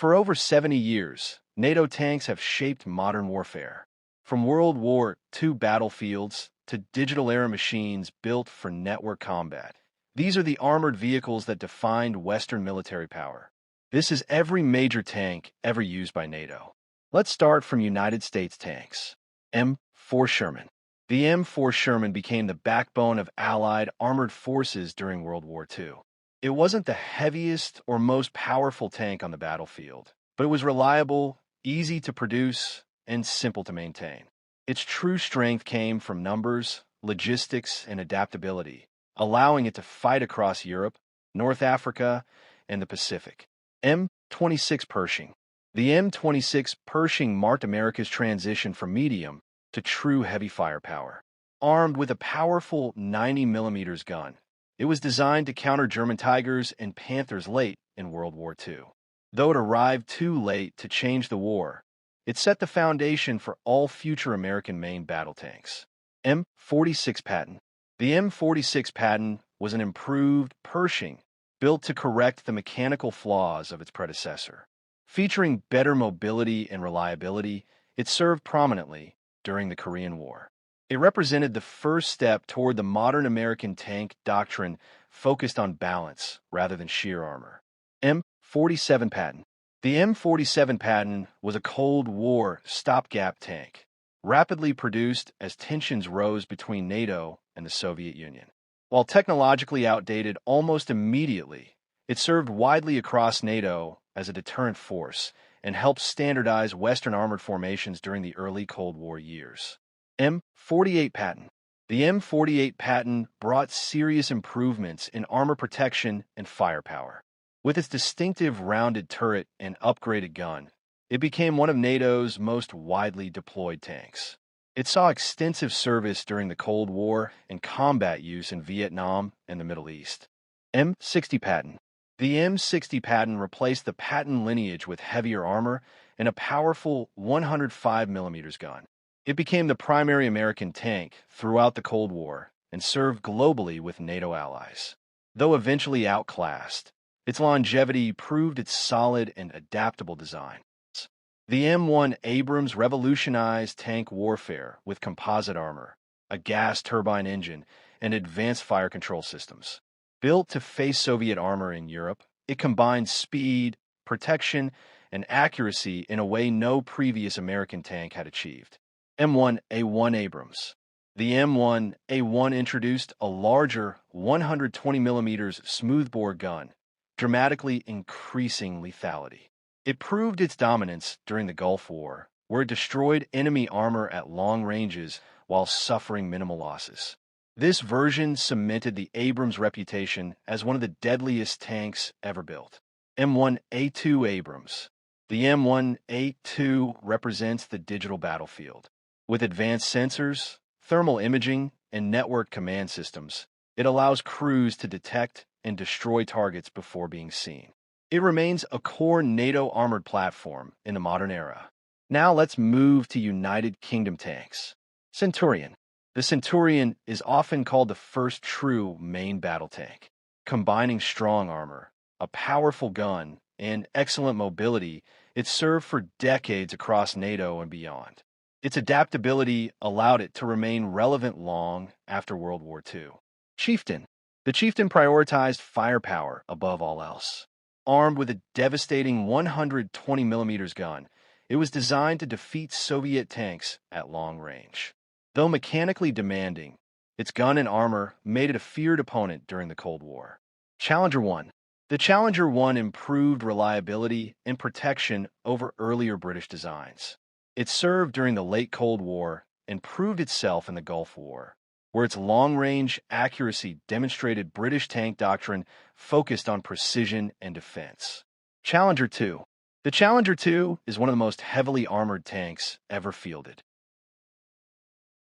For over 70 years, NATO tanks have shaped modern warfare. From World War II battlefields to digital-era machines built for network combat, these are the armored vehicles that defined Western military power. This is every major tank ever used by NATO. Let's start from United States tanks. M4 Sherman. The M4 Sherman became the backbone of Allied armored forces during World War II. It wasn't the heaviest or most powerful tank on the battlefield, but it was reliable, easy to produce, and simple to maintain. Its true strength came from numbers, logistics, and adaptability, allowing it to fight across Europe, North Africa, and the Pacific. M26 Pershing. The M26 Pershing marked America's transition from medium to true heavy firepower. Armed with a powerful 90mm gun, it was designed to counter German Tigers and Panthers late in World War II. Though it arrived too late to change the war, it set the foundation for all future American main battle tanks. M46 Patton. The M46 Patton was an improved Pershing built to correct the mechanical flaws of its predecessor. Featuring better mobility and reliability, it served prominently during the Korean War. It represented the first step toward the modern American tank doctrine focused on balance rather than sheer armor. M47 Patton. The M47 Patton was a Cold War stopgap tank, rapidly produced as tensions rose between NATO and the Soviet Union. While technologically outdated almost immediately, it served widely across NATO as a deterrent force and helped standardize Western armored formations during the early Cold War years. M48 Patton. The M48 Patton brought serious improvements in armor protection and firepower. With its distinctive rounded turret and upgraded gun, it became one of NATO's most widely deployed tanks. It saw extensive service during the Cold War and combat use in Vietnam and the Middle East. M60 Patton. The M60 Patton replaced the Patton lineage with heavier armor and a powerful 105mm gun. It became the primary American tank throughout the Cold War and served globally with NATO allies. Though eventually outclassed, its longevity proved its solid and adaptable design. The M1 Abrams revolutionized tank warfare with composite armor, a gas turbine engine, and advanced fire control systems. Built to face Soviet armor in Europe, it combined speed, protection, and accuracy in a way no previous American tank had achieved. M1A2 Abrams. The M1A1 introduced a larger 120mm smoothbore gun, dramatically increasing lethality. It proved its dominance during the Gulf War, where it destroyed enemy armor at long ranges while suffering minimal losses. This version cemented the Abrams' reputation as one of the deadliest tanks ever built. M1A2 Abrams. The M1A2 represents the digital battlefield. With advanced sensors, thermal imaging, and network command systems, it allows crews to detect and destroy targets before being seen. It remains a core NATO armored platform in the modern era. Now let's move to United Kingdom tanks. Centurion. The Centurion is often called the first true main battle tank. Combining strong armor, a powerful gun, and excellent mobility, it served for decades across NATO and beyond. Its adaptability allowed it to remain relevant long after World War II. Chieftain. The Chieftain prioritized firepower above all else. Armed with a devastating 120mm gun, it was designed to defeat Soviet tanks at long range. Though mechanically demanding, its gun and armor made it a feared opponent during the Cold War. Challenger 1. The Challenger 1 improved reliability and protection over earlier British designs. It served during the late Cold War and proved itself in the Gulf War, where its long-range accuracy demonstrated British tank doctrine focused on precision and defense. Challenger 2. The Challenger 2 is one of the most heavily armored tanks ever fielded.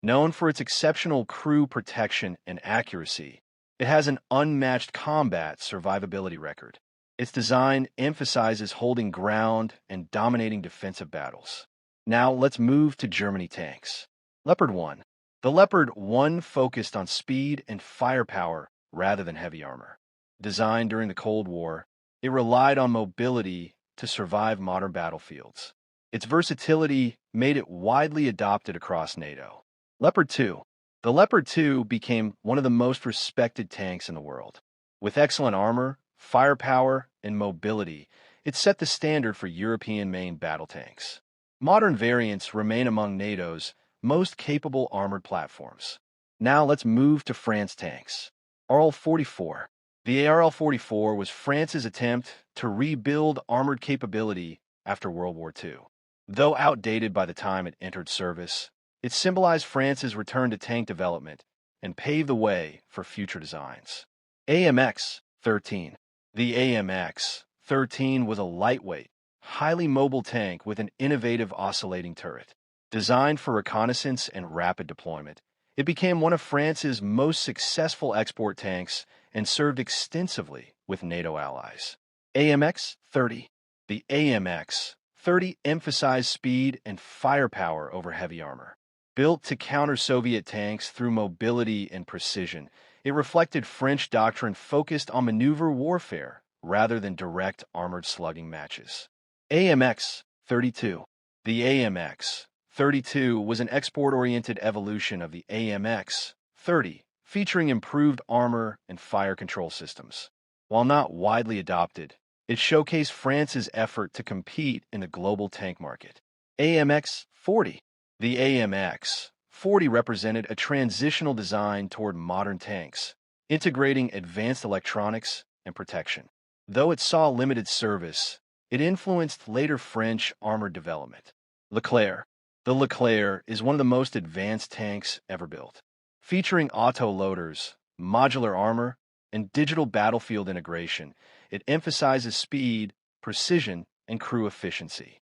Known for its exceptional crew protection and accuracy, it has an unmatched combat survivability record. Its design emphasizes holding ground and dominating defensive battles. Now let's move to Germany tanks. Leopard 1. The Leopard 1 focused on speed and firepower rather than heavy armor. Designed during the Cold War, it relied on mobility to survive modern battlefields. Its versatility made it widely adopted across NATO. Leopard 2. The Leopard 2 became one of the most respected tanks in the world. With excellent armor, firepower, and mobility, it set the standard for European main battle tanks. Modern variants remain among NATO's most capable armored platforms. Now let's move to France tanks. ARL-44. The ARL-44 was France's attempt to rebuild armored capability after World War II. Though outdated by the time it entered service, it symbolized France's return to tank development and paved the way for future designs. AMX-13. The AMX-13 was a lightweight, highly mobile tank with an innovative oscillating turret. Designed for reconnaissance and rapid deployment, it became one of France's most successful export tanks and served extensively with NATO allies. AMX-30. The AMX-30 emphasized speed and firepower over heavy armor. Built to counter Soviet tanks through mobility and precision, it reflected French doctrine focused on maneuver warfare rather than direct armored slugging matches. AMX-32. The AMX-32 was an export-oriented evolution of the AMX-30, featuring improved armor and fire control systems. While not widely adopted, it showcased France's effort to compete in the global tank market. AMX-40. The AMX-40 represented a transitional design toward modern tanks, integrating advanced electronics and protection. Though it saw limited service, it influenced later French armored development. Leclerc. The Leclerc is one of the most advanced tanks ever built. Featuring auto-loaders, modular armor, and digital battlefield integration, it emphasizes speed, precision, and crew efficiency.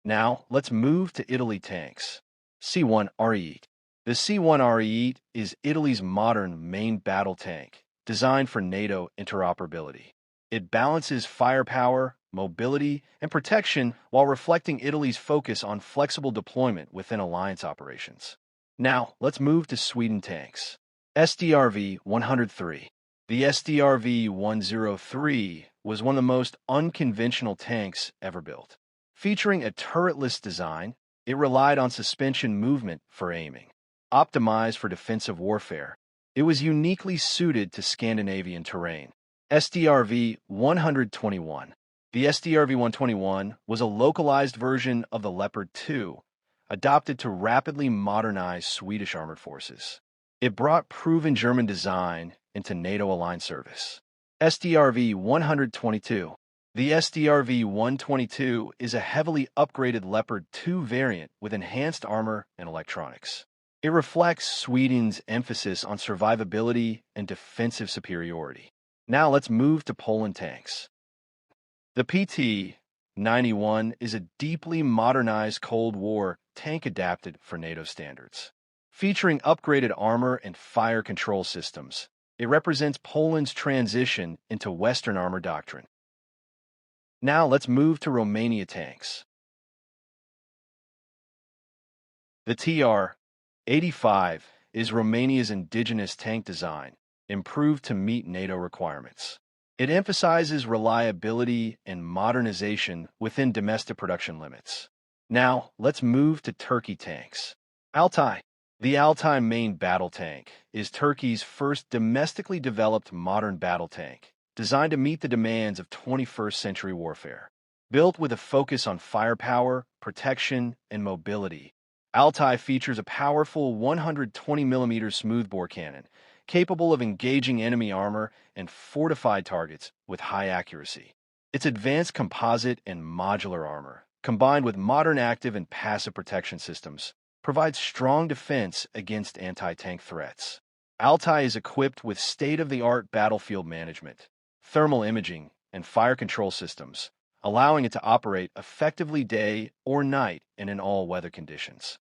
Now, let's move to Italy tanks. C1RE. The C1RE is Italy's modern main battle tank, designed for NATO interoperability. It balances firepower, mobility, and protection while reflecting Italy's focus on flexible deployment within alliance operations. Now, let's move to Sweden tanks. SDRV-103. The SDRV-103 was one of the most unconventional tanks ever built. Featuring a turretless design, it relied on suspension movement for aiming. Optimized for defensive warfare, it was uniquely suited to Scandinavian terrain. SDRV-121. The SDRV-121 was a localized version of the Leopard 2, adopted to rapidly modernize Swedish armored forces. It brought proven German design into NATO-aligned service. SDRV-122. The SDRV-122 is a heavily upgraded Leopard 2 variant with enhanced armor and electronics. It reflects Sweden's emphasis on survivability and defensive superiority. Now let's move to Poland tanks. The PT-91 is a deeply modernized Cold War tank adapted for NATO standards. Featuring upgraded armor and fire control systems, it represents Poland's transition into Western armor doctrine. Now let's move to Romania tanks. The TR-85 is Romania's indigenous tank design, improved to meet NATO requirements. It emphasizes reliability and modernization within domestic production limits. Now, let's move to Turkey tanks. Altay. The Altay main battle tank is Turkey's first domestically developed modern battle tank, designed to meet the demands of 21st century warfare. Built with a focus on firepower, protection, and mobility, Altay features a powerful 120mm smoothbore cannon, capable of engaging enemy armor and fortified targets with high accuracy. Its advanced composite and modular armor, combined with modern active and passive protection systems, provides strong defense against anti-tank threats. Altay is equipped with state-of-the-art battlefield management, thermal imaging, and fire control systems, allowing it to operate effectively day or night and in all weather conditions.